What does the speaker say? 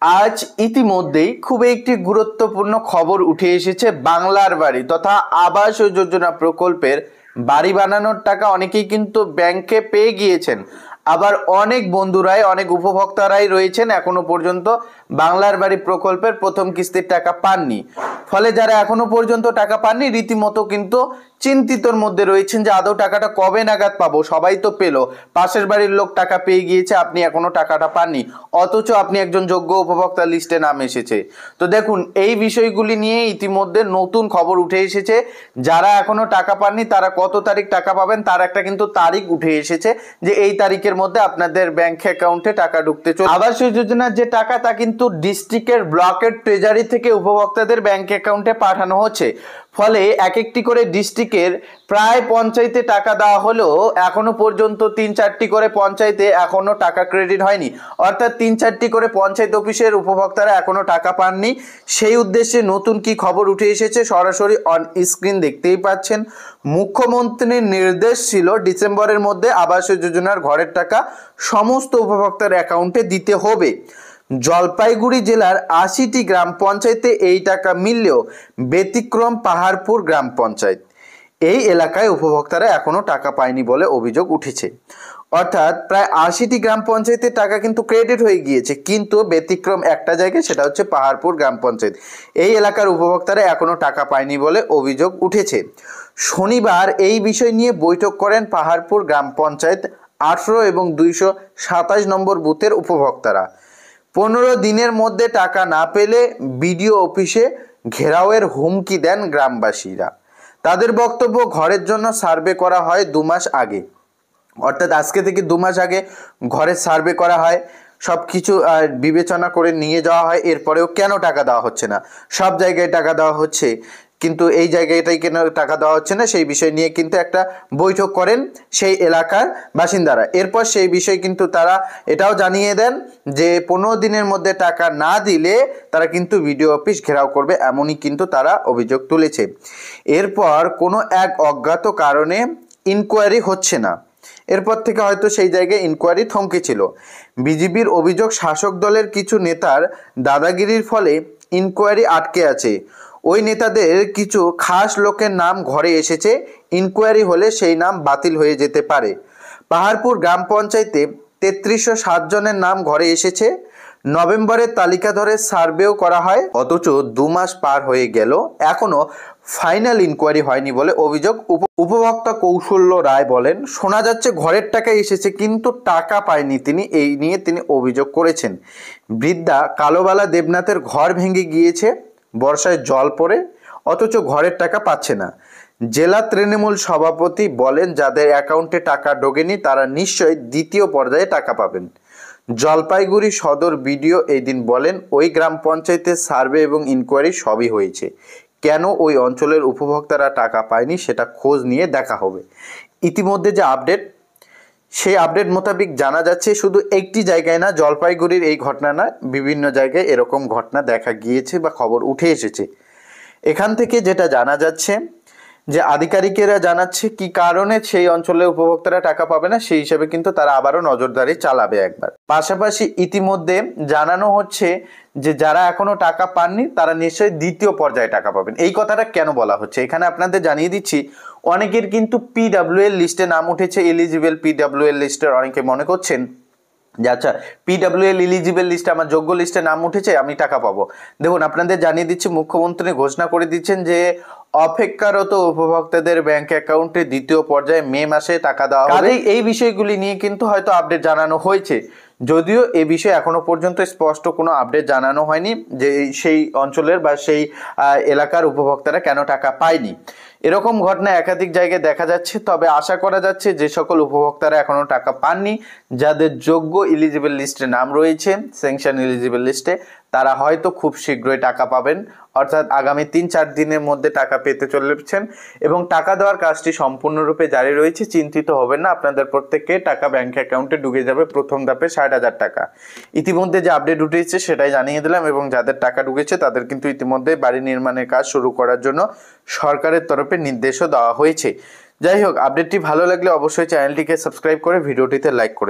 আজ ইতিমধ্যেই খুব একটি গুরুত্বপূর্ণ খবর উঠে এসেছে। বাংলার বাড়ি তথা আবাস যোজনা প্রকল্পের বাড়ি বানানোর টাকা অনেকেই কিন্তু ব্যাংকে পেয়ে গিয়েছেন। আবার অনেক বন্ধুরাই অনেক উপভোক্তারাই রয়েছেন এখনো পর্যন্ত বাংলার বাড়ি প্রকল্পের প্রথম কিস্তির টাকা পাননি। ফলে যারা এখনো পর্যন্ত টাকা পাননি রীতিমতো কিন্তু চিন্তিতর মধ্যে রয়েছেন যে আদৌ টাকাটা কবে নাগাদ পাবো। সবাই তো পেলো, পাশের বাড়ির লোক টাকা পেয়ে গিয়েছে, আপনি এখনো টাকাটা পাননি, অথচ আপনি একজন যোগ্য উপভোক্তা লিস্টে নাম এসেছে। তো দেখুন, এই বিষয়গুলি নিয়ে ইতিমধ্যে নতুন খবর উঠে এসেছে। যারা এখনো টাকা পাননি তারা কত তারিখ টাকা পাবেন তার একটা কিন্তু তারিখ উঠে এসেছে যে এই তারিখের মধ্যে আপনাদের ব্যাংক অ্যাকাউন্টে টাকা ঢুকতে চলছে। আবাস যোজনার যে টাকা তা কিন্তু ডিস্ট্রিক্টের ব্লকের ট্রেজারি থেকে উপভোক্তাদের ব্যাংক অ্যাকাউন্টে পাঠানো হচ্ছে। ফলে এক একটি করে ডিস্ট্রিক্টের প্রায় পঞ্চায়েতে টাকা দেওয়া হলেও এখনো পর্যন্ত 3-4টি করে পঞ্চায়েতে এখনো টাকা ক্রেডিট হয়নি। অর্থাৎ 3-4টি করে পঞ্চায়েত অফিসের উপভোক্তারা এখনো টাকা পাননি। সেই উদ্দেশ্যে নতুন কি খবর উঠে এসেছে সরাসরি অন স্ক্রিন দেখতেই পাচ্ছেন। মুখ্যমন্ত্রীর নির্দেশ ছিল ডিসেম্বরের মধ্যে আবাস যোজনার ঘরের টাকা সমস্ত উপভোক্তার অ্যাকাউন্টে দিতে হবে। জলপাইগুড়ি জেলার 80টি গ্রাম পঞ্চায়েতে এই টাকা মিললেও ব্যতিক্রম পাহাড়পুর গ্রাম পঞ্চায়েত। এই এলাকায় উপভোক্তারা এখনো টাকা পায়নি বলে অভিযোগ উঠেছে। অর্থাৎ প্রায় 80টি গ্রাম পঞ্চায়েতের টাকা কিন্তু ক্রেডিট হয়ে গিয়েছে, কিন্তু ব্যতিক্রম একটা জায়গায়, সেটা হচ্ছে পাহাড়পুর গ্রাম পঞ্চায়েত। এই এলাকার উপভোক্তারা এখনো টাকা পায়নি বলে অভিযোগ উঠেছে। শনিবার এই বিষয় নিয়ে বৈঠক করেন পাহাড়পুর গ্রাম পঞ্চায়েত 18 এবং 227 নম্বর বুথের উপভোক্তারা। 15 দিনের মধ্যে টাকা না পেলে বিডিও অফিসে ঘেরাওয়ের হুমকি দেন গ্রামবাসীরা। তাদের বক্তব্য, ঘরের জন্য সার্ভে করা হয় 2 মাস আগে, অর্থাৎ আজকে থেকে 2 মাস আগে ঘরের সার্ভে করা হয়, সব কিছু বিবেচনা করে নিয়ে যাওয়া হয়, এরপরেও কেন টাকা দেওয়া হচ্ছে না? সব জায়গায় টাকা দেওয়া হচ্ছে, কিন্তু এই জায়গাটাই কেন টাকা দেওয়া হচ্ছে না সেই বিষয় নিয়ে কিন্তু একটা বৈঠক করেন সেই এলাকার বাসিন্দারা। এরপর সেই বিষয় কিন্তু তারা এটাও জানিয়ে দেন যে 15 দিনের মধ্যে টাকা না দিলে তারা কিন্তু বিডিও অফিস ঘেরাও করবে, এমনই কিন্তু তারা অভিযোগ তুলেছে। এরপর কোনো এক অজ্ঞাত কারণে ইনকোয়ারি হচ্ছে না। এরপর থেকে হয়তো সেই জায়গায় ইনকোয়ারি থমকেছিল। বিজেপির অভিযোগ, শাসক দলের কিছু নেতার দাদাগিরির ফলে ইনকোয়ারি আটকে আছে। ওই নেতাদের কিছু খাস লোকের নাম ঘরে এসেছে, ইনকোয়ারি হলে সেই নাম বাতিল হয়ে যেতে পারে। পাহাড়পুর গ্রাম পঞ্চায়েতে 3307 জনের নাম ঘরে এসেছে। নভেম্বরের তালিকা ধরে সার্ভেও করা হয়, অথচ 2 মাস পার হয়ে গেল এখনো ফাইনাল ইনকোয়ারি হয়নি বলে অভিযোগ। উপভোক্তা কৌশল্য রায় বলেন, শোনা যাচ্ছে ঘরের টাকা এসেছে কিন্তু টাকা পায়নি তিনি, এই নিয়ে তিনি অভিযোগ করেছেন। বৃদ্ধা কালোবালা দেবনাথের ঘর ভেঙে গিয়েছে বর্ষায় জল পড়ে, অথচ ঘরের টাকা পাচ্ছে না। জেলা তৃণমূল সভাপতি বলেন, যাদের অ্যাকাউন্টে টাকা ঢোকেনি তারা নিশ্চয়ই দ্বিতীয় পর্যায়ে টাকা পাবেন। জলপাইগুড়ি সদর বিডিও এই দিন বলেন, ওই গ্রাম পঞ্চায়েতের সার্ভে এবং ইনকোয়ারি সবই হয়েছে, কেন ওই অঞ্চলের উপভোক্তারা টাকা পায়নি সেটা খোঁজ নিয়ে দেখা হবে। ইতিমধ্যে যে আপডেট, সেই আপডেট মোতাবেক জানা যাচ্ছে শুধু একটি জায়গায় না, জলপাইগুড়ির এই ঘটনা না, বিভিন্ন জায়গায় এরকম ঘটনা দেখা গিয়েছে বা খবর উঠে এসেছে। এখান থেকে যেটা জানা যাচ্ছে যে আধিকারিকেরা জানাচ্ছে কি কারণে সেই অঞ্চলের উপভোক্তারা টাকা পাবে না, সেই হিসেবে কিন্তু তারা আবারও নজরদারি চালাবে একবার। পাশাপাশি ইতিমধ্যে জানানো হচ্ছে যে যারা এখনো টাকা পাননি তারা নিশ্চয়ই দ্বিতীয় পর্যায়ে টাকা পাবেন। এই কথাটা কেন বলা হচ্ছে এখানে আপনাদের জানিয়ে দিচ্ছি। অনেকের কিন্তু পিডব্লিউএল লিস্টে নাম উঠেছে, এলিজিবল পিডব্লিউএল লিস্টের অনেকে মনে করছেন যে আচ্ছা পিডব্লিউএল এলিজিবল লিস্টে আমার যোগ্য লিস্টে নাম উঠেছে, আমি টাকা পাবো। দেখুন, আপনাদের জানিয়ে দিচ্ছি, মুখ্যমন্ত্রী ঘোষণা করে দিচ্ছেন যে অপেক্ষারত উপভোক্তাদের ব্যাংক অ্যাকাউন্টে দ্বিতীয় পর্যায়ে মে মাসে টাকা দেওয়া হবে। এই বিষয়গুলি নিয়ে কিন্তু হয়তো আপডেট জানানো হয়েছে, যদিও এ বিষয়ে এখনো পর্যন্ত স্পষ্ট কোনো আপডেট জানানো হয়নি যে সেই অঞ্চলের বা সেই এলাকার উপভোক্তারা কেন টাকা পায়নি। এরকম ঘটনা একাধিক জায়গায় দেখা যাচ্ছে, তবে আশা করা যাচ্ছে যে সকল উপভোক্তারা এখনো টাকা পাননি, যাদের যোগ্য এলিজিবল লিস্টে নাম রয়েছে স্যাংশন এলিজিবল লিস্টে, তারা হয়তো খুব শীঘ্রই টাকা পাবেন। অর্থাৎ আগামী 3-4 দিনের মধ্যে টাকা পেতে চলেছেন এবং টাকা দেওয়ার কাজটি সম্পূর্ণরূপে জারি রয়েছে। চিন্তিত হবেন না, আপনাদের প্রত্যেককে টাকা ব্যাংক অ্যাকাউন্টে ঢুকে যাবে প্রথম ধাপে 60,000 টাকা। ইতিমধ্যে যে আপডেট উঠেছে সেটাই জানিয়ে দিলাম, এবং যাদের টাকা ঢুকেছে তাদের কিন্তু ইতিমধ্যে বাড়ি নির্মাণের কাজ শুরু করার জন্য সরকারের তরফে নির্দেশও দেওয়া হয়েছে। যাই হোক, আপডেটটি ভালো লাগলে অবশ্যই চ্যানেলটিকে সাবস্ক্রাইব করে ভিডিওটিতে লাইক করে